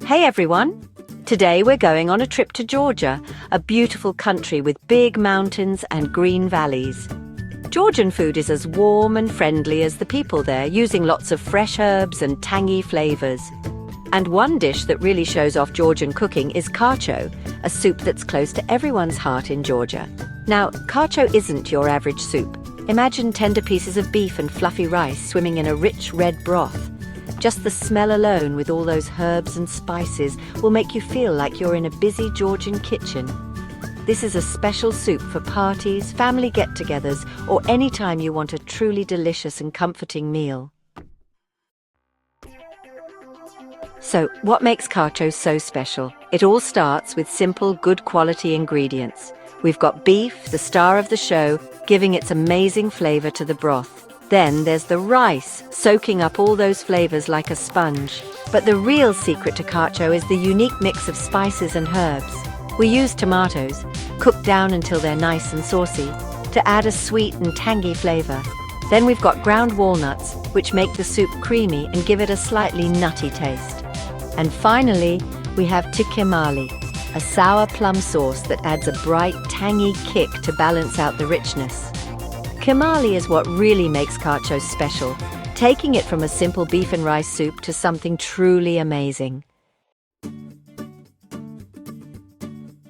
Hey everyone! Today we're going on a trip to Georgia, a beautiful country with big mountains and green valleys. Georgian food is as warm and friendly as the people there, using lots of fresh herbs and tangy flavors. And one dish that really shows off Georgian cooking is kharcho, a soup that's close to everyone's heart in Georgia. Now, kharcho isn't your average soup. Imagine tender pieces of beef and fluffy rice swimming in a rich red broth. Just the smell alone, with all those herbs and spices, will make you feel like you're in a busy Georgian kitchen. This is a special soup for parties, family get-togethers, or any time you want a truly delicious and comforting meal. So, what makes kharcho so special? It all starts with simple, good-quality ingredients. We've got beef, the star of the show, giving its amazing flavor to the broth. Then there's the rice, soaking up all those flavors like a sponge. But the real secret to kharcho is the unique mix of spices and herbs. We use tomatoes, cooked down until they're nice and saucy, to add a sweet and tangy flavor. Then we've got ground walnuts, which make the soup creamy and give it a slightly nutty taste. And finally, we have tkemali, a sour plum sauce that adds a bright, tangy kick to balance out the richness. Khmeli is what really makes kharcho special, taking it from a simple beef and rice soup to something truly amazing.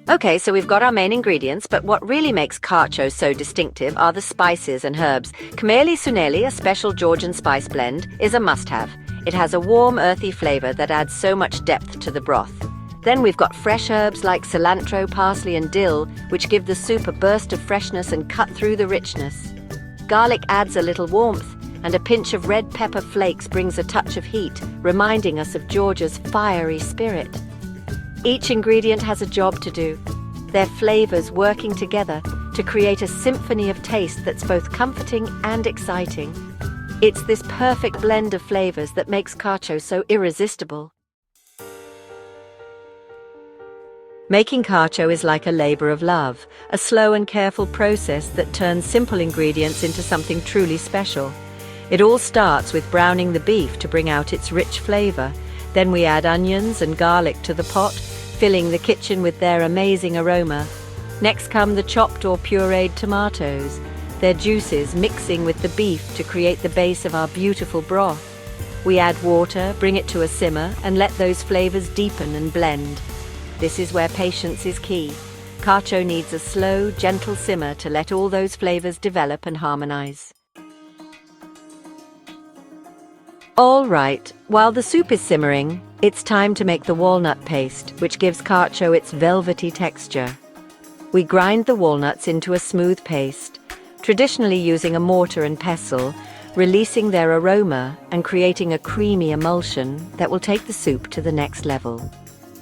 Okay, so we've got our main ingredients, but what really makes kharcho so distinctive are the spices and herbs. Khmeli suneli, a special Georgian spice blend, is a must-have. It has a warm, earthy flavor that adds so much depth to the broth. Then we've got fresh herbs like cilantro, parsley and dill, which give the soup a burst of freshness and cut through the richness. Garlic adds a little warmth, and a pinch of red pepper flakes brings a touch of heat, reminding us of Georgia's fiery spirit. Each ingredient has a job to do, their flavors working together to create a symphony of taste that's both comforting and exciting. It's this perfect blend of flavors that makes kharcho so irresistible. Making kharcho is like a labor of love, a slow and careful process that turns simple ingredients into something truly special. It all starts with browning the beef to bring out its rich flavor. Then we add onions and garlic to the pot, filling the kitchen with their amazing aroma. Next come the chopped or pureed tomatoes, their juices mixing with the beef to create the base of our beautiful broth. We add water, bring it to a simmer, and let those flavors deepen and blend. This is where patience is key. Kharcho needs a slow, gentle simmer to let all those flavors develop and harmonize. All right, while the soup is simmering, it's time to make the walnut paste, which gives kharcho its velvety texture. We grind the walnuts into a smooth paste, traditionally using a mortar and pestle, releasing their aroma and creating a creamy emulsion that will take the soup to the next level.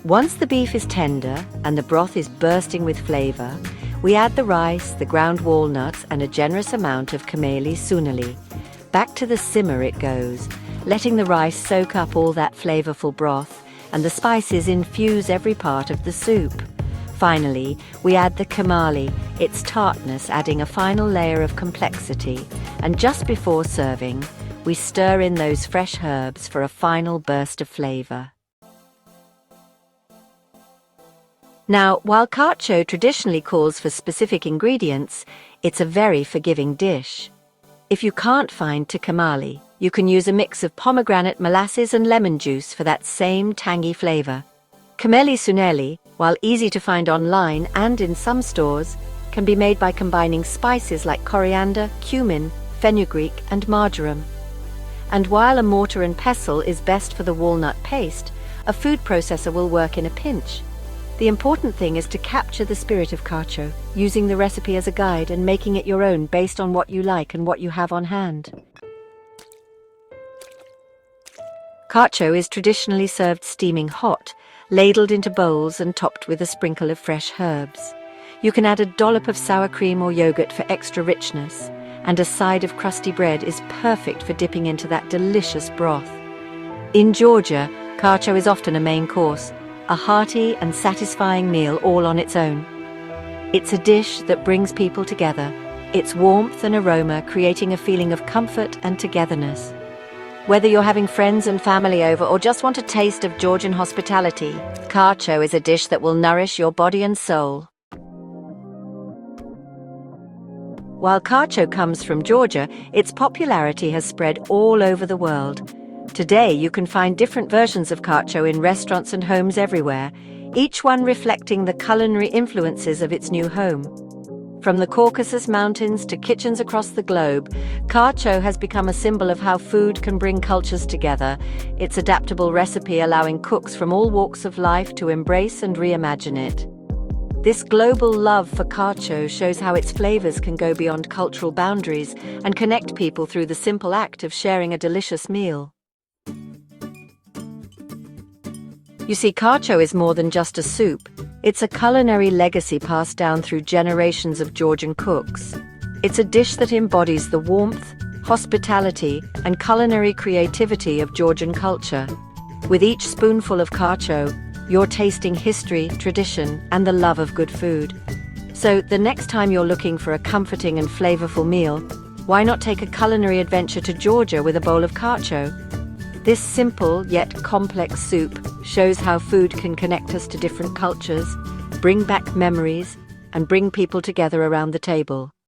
Once the beef is tender and the broth is bursting with flavor, we add the rice, the ground walnuts, and a generous amount of khmeli suneli. Back to the simmer it goes, letting the rice soak up all that flavorful broth and the spices infuse every part of the soup. Finally, we add the khmeli, its tartness adding a final layer of complexity, and just before serving, we stir in those fresh herbs for a final burst of flavor. Now, while kharcho traditionally calls for specific ingredients, it's a very forgiving dish. If you can't find tkemali, you can use a mix of pomegranate molasses and lemon juice for that same tangy flavor. Khmeli suneli, while easy to find online and in some stores, can be made by combining spices like coriander, cumin, fenugreek, and marjoram. And while a mortar and pestle is best for the walnut paste, a food processor will work in a pinch. The important thing is to capture the spirit of kharcho, using the recipe as a guide and making it your own based on what you like and what you have on hand. Kharcho is traditionally served steaming hot, ladled into bowls and topped with a sprinkle of fresh herbs. You can add a dollop of sour cream or yogurt for extra richness, and a side of crusty bread is perfect for dipping into that delicious broth. In Georgia, kharcho is often a main course, a hearty and satisfying meal all on its own. It's a dish that brings people together, its warmth and aroma creating a feeling of comfort and togetherness. Whether you're having friends and family over or just want a taste of Georgian hospitality, kharcho is a dish that will nourish your body and soul. While kharcho comes from Georgia, its popularity has spread all over the world. Today, you can find different versions of kharcho in restaurants and homes everywhere, each one reflecting the culinary influences of its new home. From the Caucasus Mountains to kitchens across the globe, kharcho has become a symbol of how food can bring cultures together, its adaptable recipe allowing cooks from all walks of life to embrace and reimagine it. This global love for kharcho shows how its flavors can go beyond cultural boundaries and connect people through the simple act of sharing a delicious meal. You see, kharcho is more than just a soup. It's a culinary legacy passed down through generations of Georgian cooks. It's a dish that embodies the warmth, hospitality, and culinary creativity of Georgian culture. With each spoonful of kharcho, you're tasting history, tradition, and the love of good food. So, the next time you're looking for a comforting and flavorful meal, why not take a culinary adventure to Georgia with a bowl of kharcho? This simple yet complex soup shows how food can connect us to different cultures, bring back memories, and bring people together around the table.